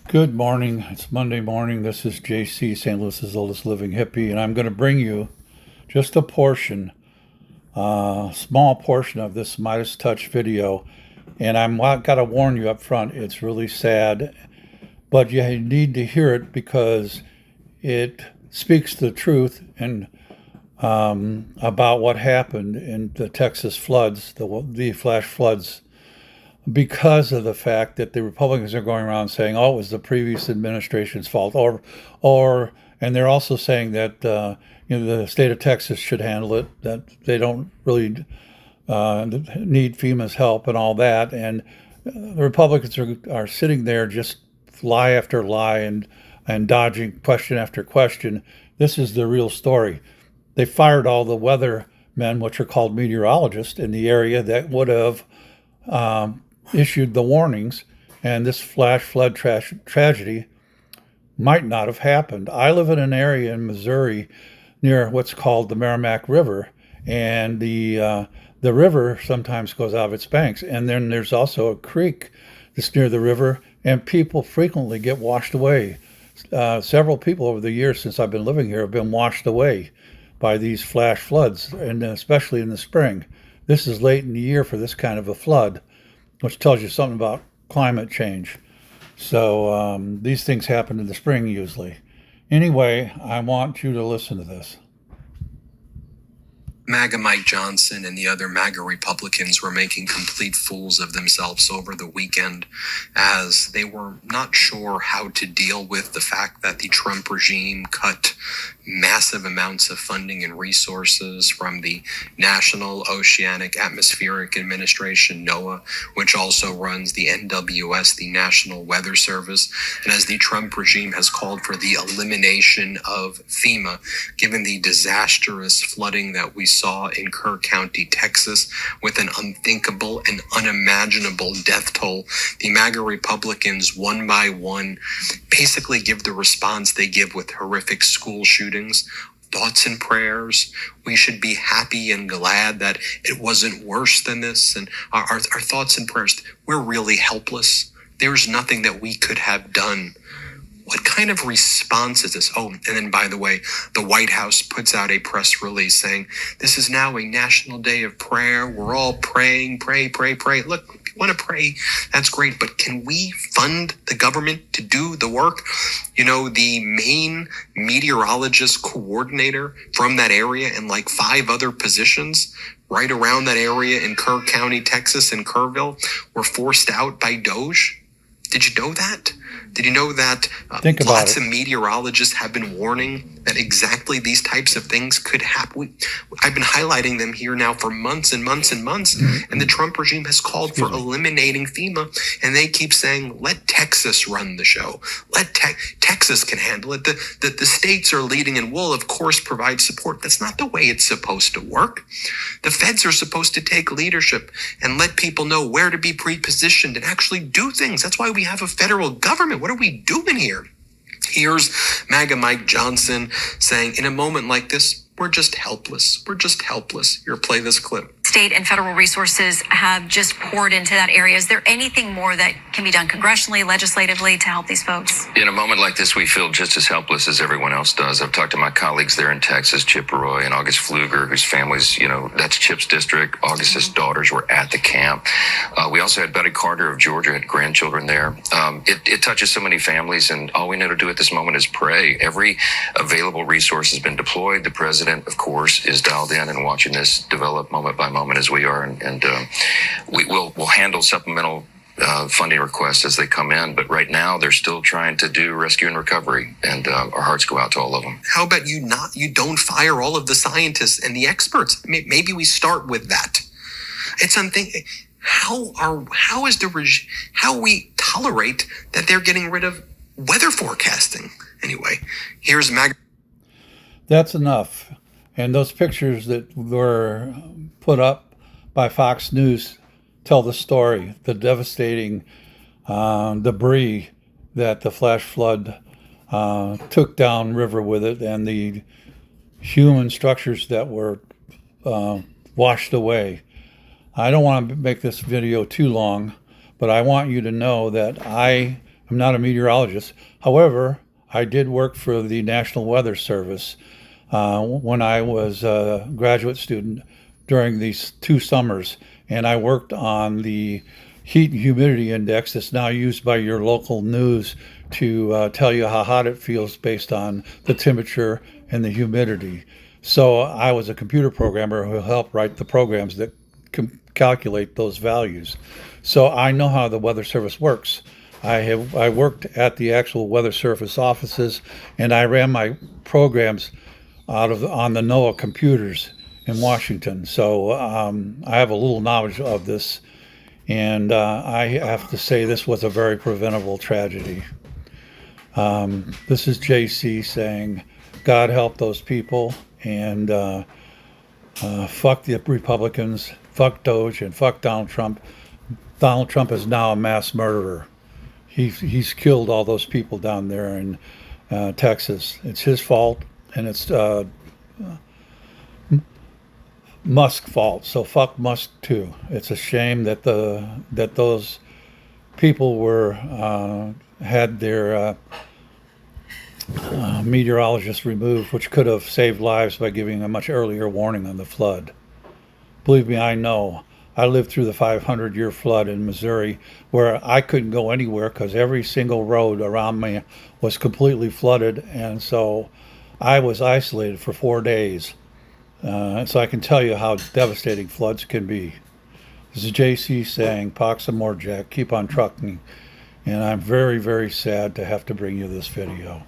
Good morning. It's Monday morning. This is JC, St. Louis's oldest living hippie, and I'm going to bring you just a portion, a small portion of this Midas Touch video. And I'm got to warn you up front, it's really sad, but you need to hear it because it speaks the truth and about what happened in the Texas floods, the flash floods, because of the fact that the Republicans are going around saying, "Oh, it was the previous administration's fault," and they're also saying that the state of Texas should handle it, that they don't really need FEMA's help and all that, and the Republicans are sitting there just lie after lie and dodging question after question. This is the real story. They fired all the weather men, which are called meteorologists, in the area that would have um, issued the warnings, and this flash flood tragedy might not have happened. I live in an area in Missouri near what's called the Merrimack River, and the river sometimes goes out of its banks, and then there's also a creek that's near the river, and people frequently get washed away. Several people over the years since I've been living here have been washed away by these flash floods, and especially in the spring. This is late in the year for this kind of a flood, which tells you something about climate change. So these things happen in the spring usually. Anyway, I want you to listen to this. MAGA Mike Johnson and the other MAGA Republicans were making complete fools of themselves over the weekend as they were not sure how to deal with the fact that the Trump regime cut massive amounts of funding and resources from the National Oceanic Atmospheric Administration, NOAA, which also runs the NWS, the National Weather Service. And as the Trump regime has called for the elimination of FEMA, given the disastrous flooding that we saw in Kerr County, Texas, with an unthinkable and unimaginable death toll, the MAGA Republicans, one by one, basically give the response they give with horrific school shootings. Thoughts and prayers. We should be happy and glad that it wasn't worse than this. And our thoughts and prayers, we're really helpless. There's nothing that we could have done. What kind of response is this? Oh, and then by the way, the White House puts out a press release saying, this is now a national day of prayer. We're all praying, pray. Look, if you want to pray, that's great. But can we fund the government to do the work? You know, the main meteorologist coordinator from that area and like 5 other positions right around that area in Kerr County, Texas, in Kerrville, were forced out by DOGE. Did you know that? Did you know that lots of meteorologists have been warning that exactly these types of things could happen? I've been highlighting them here now for months and months and months, and the Trump regime has called for eliminating FEMA, and they keep saying, let Texas run the show. Let Texas can handle it. The states are leading and will, of course, provide support. That's not the way it's supposed to work. The feds are supposed to take leadership and let people know where to be pre-positioned and actually do things. That's why we have a federal government. What are we doing here? Here's MAGA Mike Johnson saying, in a moment like this, we're just helpless. We're just helpless. Here, play this clip. State and federal resources have just poured into that area. Is there anything more that can be done congressionally, legislatively to help these folks? In a moment like this, we feel just as helpless as everyone else does. I've talked to my colleagues there in Texas, Chip Roy and August Pfluger, whose families, that's Chip's district. August's daughters were at the camp. We also had Betty Carter of Georgia, had grandchildren there. It touches so many families, and all we know to do at this moment is pray. Every available resource has been deployed. The president, of course, is dialed in and watching this develop moment by moment as we are, and we'll handle supplemental funding requests as they come in, but right now they're still trying to do rescue and recovery, and our hearts go out to all of them. How about you don't fire all of the scientists and the experts? Maybe we start with that. It's unthinkable. How we tolerate that they're getting rid of weather forecasting? Anyway, here's MAGA. That's enough. And those pictures that were put up by Fox News tell the story, the devastating debris that the flash flood took down river with it, and the human structures that were washed away. I don't want to make this video too long, but I want you to know that I I'm not a meteorologist. However, I did work for the National Weather Service when I was a graduate student during these 2 summers, and I worked on the heat and humidity index that's now used by your local news to tell you how hot it feels based on the temperature and the humidity. So I was a computer programmer who helped write the programs that calculate those values. So I know how the Weather Service works. I worked at the actual Weather Service offices, and I ran my programs on the NOAA computers in Washington. So I have a little knowledge of this, and I have to say this was a very preventable tragedy. This is JC saying, God help those people, and fuck the Republicans, fuck Doge, and fuck Donald Trump. Donald Trump is now a mass murderer. He's killed all those people down there in Texas. It's his fault, and it's Musk's fault. So fuck Musk too. It's a shame that those people had their meteorologists removed, which could have saved lives by giving a much earlier warning on the flood. Believe me, I know. I lived through the 500-year flood in Missouri, where I couldn't go anywhere because every single road around me was completely flooded, and so I was isolated for 4 days. So I can tell you how devastating floods can be. This is JC saying, "Pox and more, Jack. Keep on trucking." And I'm very, very sad to have to bring you this video.